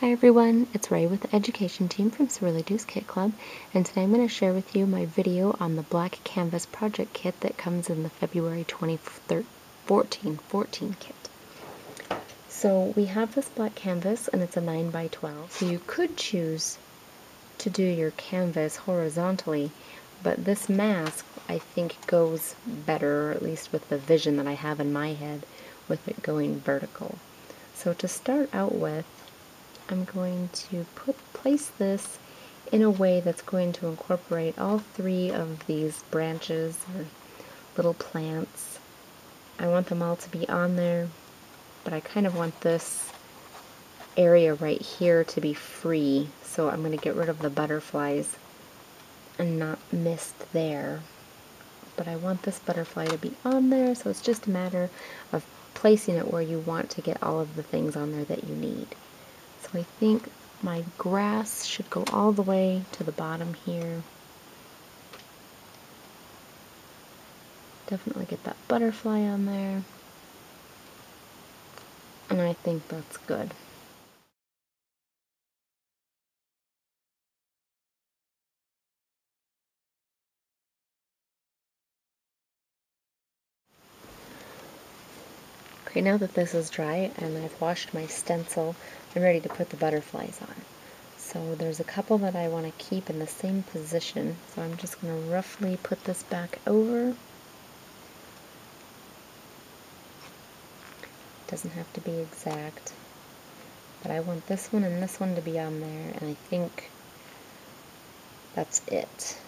Hi everyone, it's Ray with the education team from Swirlydoos Kit Club, and today I'm going to share with you my video on the black canvas project kit that comes in the February 2014 kit. So we have this black canvas and it's a 9 by 12. So you could choose to do your canvas horizontally, but this mask I think goes better, or at least with the vision that I have in my head, with it going vertical. So to start out with, I'm going to place this in a way that's going to incorporate all three of these branches or little plants. I want them all to be on there, but I kind of want this area right here to be free, so I'm going to get rid of the butterflies and not mist there. But I want this butterfly to be on there, so it's just a matter of placing it where you want to get all of the things on there that you need. So I think my grass should go all the way to the bottom here. Definitely get that butterfly on there. And I think that's good. Okay, now that this is dry and I've washed my stencil, I'm ready to put the butterflies on. So there's a couple that I want to keep in the same position, so I'm just going to roughly put this back over. Doesn't have to be exact, but I want this one and this one to be on there, and I think that's it.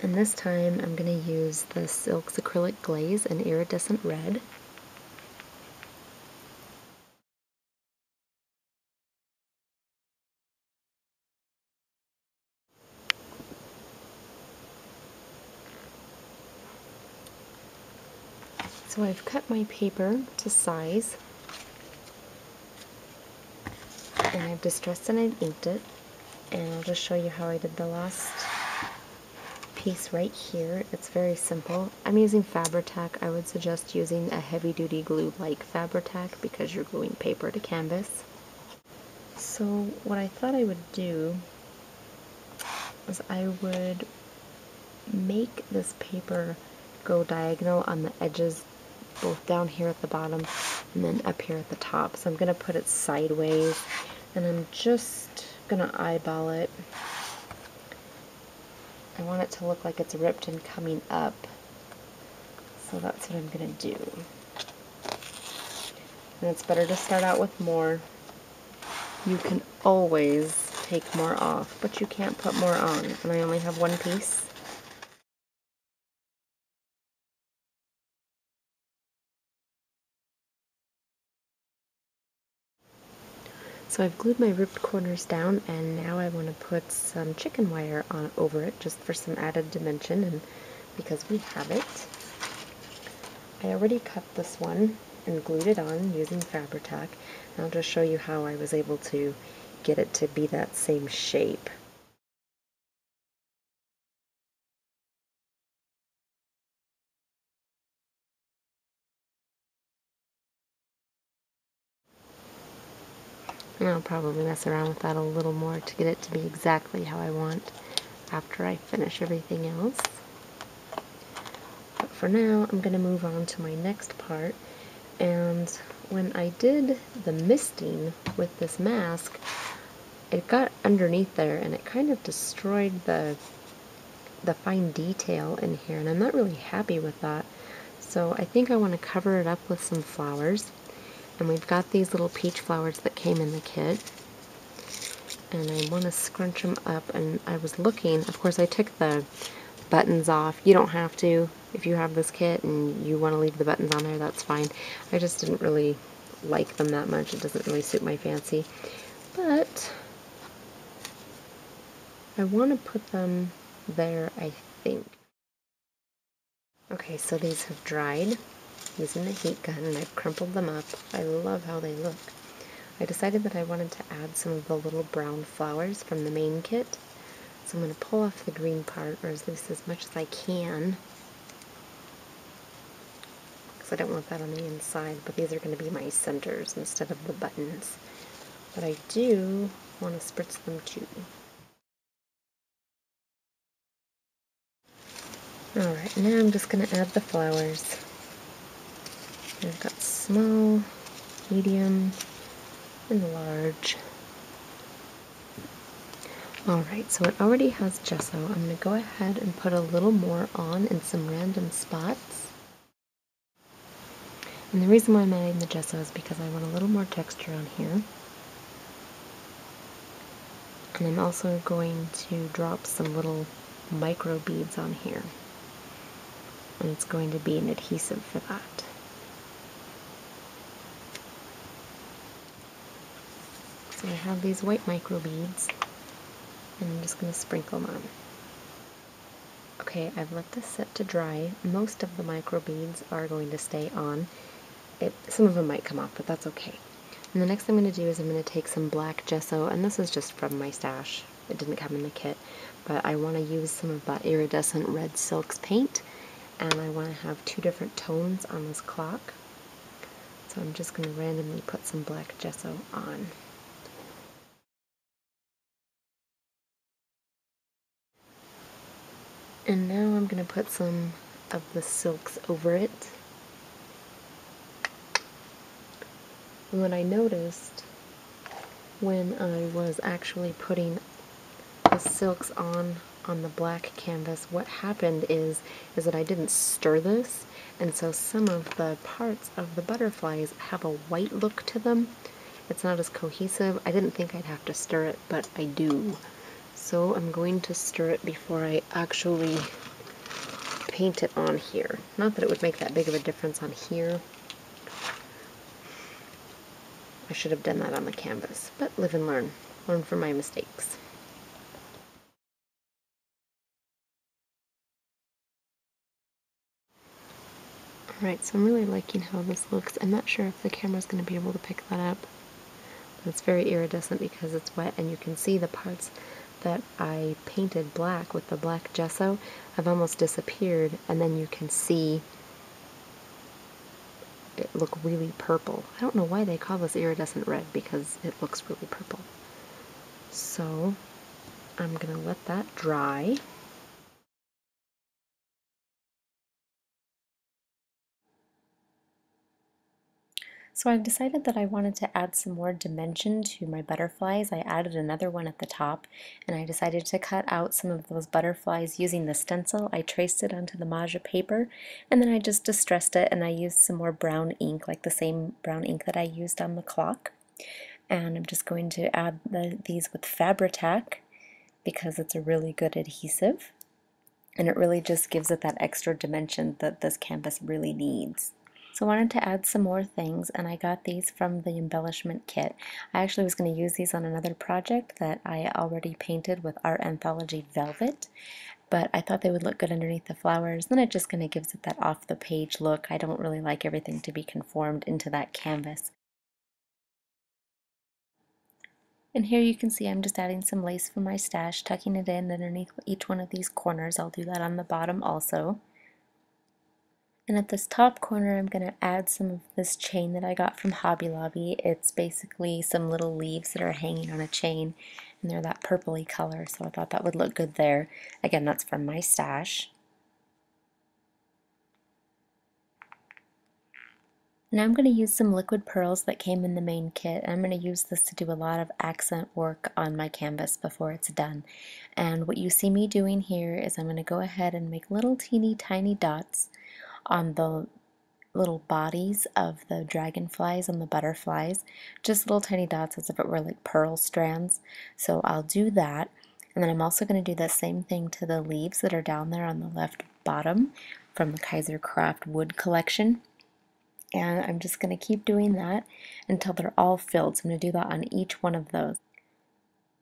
And this time I'm going to use the Silks Acrylic Glaze in Iridescent Red. So I've cut my paper to size, and I've distressed and I've inked it, and I'll just show you how I did the last piece right here. It's very simple. I'm using Fabri-Tac. I would suggest using a heavy-duty glue like Fabri-Tac because you're gluing paper to canvas. So what I thought I would do is I would make this paper go diagonal on the edges, both down here at the bottom and then up here at the top. So I'm going to put it sideways, and I'm just going to eyeball it. I want it to look like it's ripped and coming up, so that's what I'm going to do. And it's better to start out with more. You can always take more off, but you can't put more on, and I only have one piece. So I've glued my ripped corners down, and now I want to put some chicken wire on over it just for some added dimension, and because we have it. I already cut this one and glued it on using Fabri-Tac, and I'll just show you how I was able to get it to be that same shape. And I'll probably mess around with that a little more to get it to be exactly how I want after I finish everything else. But for now, I'm going to move on to my next part. And when I did the misting with this mask, it got underneath there and it kind of destroyed the fine detail in here, and I'm not really happy with that. So I think I want to cover it up with some flowers. And we've got these little peach flowers that came in the kit, and I want to scrunch them up. And I was looking, of course I took the buttons off. You don't have to. If you have this kit and you want to leave the buttons on there, that's fine. I just didn't really like them that much. It doesn't really suit my fancy. But I want to put them there, I think. Okay, so these have dried using the heat gun, and I've crumpled them up. I love how they look. I decided that I wanted to add some of the little brown flowers from the main kit. So I'm going to pull off the green part, or at least as much as I can, because I don't want that on the inside, but these are going to be my centers instead of the buttons. But I do want to spritz them too. Alright, now I'm just going to add the flowers. I've got small, medium, and large. Alright, so it already has gesso. I'm going to go ahead and put a little more on in some random spots. And the reason why I'm adding the gesso is because I want a little more texture on here. And I'm also going to drop some little micro beads on here. And it's going to be an adhesive for that. So I have these white micro beads, and I'm just going to sprinkle them on. Okay, I've let this set to dry. Most of the micro beads are going to stay on. Some of them might come off, but that's okay. And the next thing I'm going to do is I'm going to take some black gesso, and this is just from my stash. It didn't come in the kit, but I want to use some of that iridescent red silks paint, and I want to have 2 different tones on this clock. So I'm just going to randomly put some black gesso on. And now I'm going to put some of the silks over it. And what I noticed when I was actually putting the silks on the black canvas, what happened is that I didn't stir this, and so some of the parts of the butterflies have a white look to them. It's not as cohesive. I didn't think I'd have to stir it, but I do. So I'm going to stir it before I actually paint it on here. Not that it would make that big of a difference on here. I should have done that on the canvas, but live and learn. Learn from my mistakes. Alright, so I'm really liking how this looks. I'm not sure if the camera's going to be able to pick that up. But it's very iridescent because it's wet, and you can see the parts that I painted black with the black gesso have almost disappeared, and then you can see it look really purple. I don't know why they call this iridescent red, because it looks really purple. So I'm going to let that dry. So I've decided that I wanted to add some more dimension to my butterflies. I added another one at the top, and I decided to cut out some of those butterflies using the stencil. I traced it onto the Maja paper, and then I just distressed it, and I used some more brown ink, like the same brown ink that I used on the clock. And I'm just going to add these with Fabri-Tac because it's a really good adhesive, and it really just gives it that extra dimension that this canvas really needs. So I wanted to add some more things, and I got these from the embellishment kit. I actually was going to use these on another project that I already painted with Art Anthology Velvet, but I thought they would look good underneath the flowers. Then it just kind of gives it that off-the-page look. I don't really like everything to be conformed into that canvas. And here you can see I'm just adding some lace from my stash, tucking it in underneath each one of these corners. I'll do that on the bottom also. And at this top corner, I'm going to add some of this chain that I got from Hobby Lobby. It's basically some little leaves that are hanging on a chain, and they're that purpley color, so I thought that would look good there. Again, that's from my stash. Now I'm going to use some liquid pearls that came in the main kit, and I'm going to use this to do a lot of accent work on my canvas before it's done. And what you see me doing here is I'm going to go ahead and make little teeny tiny dots on the little bodies of the dragonflies and the butterflies, just little tiny dots as if it were like pearl strands. So I'll do that, and then I'm also going to do the same thing to the leaves that are down there on the left bottom from the Kaiser Craft wood collection. And I'm just going to keep doing that until they're all filled. So I'm going to do that on each one of those.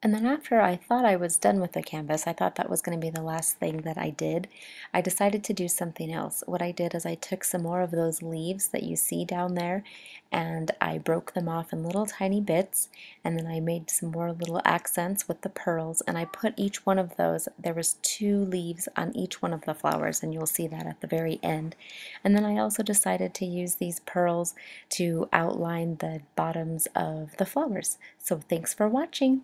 And then after I thought I was done with the canvas, I thought that was going to be the last thing that I did, I decided to do something else. What I did is I took some more of those leaves that you see down there and I broke them off in little tiny bits, and then I made some more little accents with the pearls, and I put each one of those, there was 2 leaves on each one of the flowers, and you'll see that at the very end. And then I also decided to use these pearls to outline the bottoms of the flowers. So thanks for watching.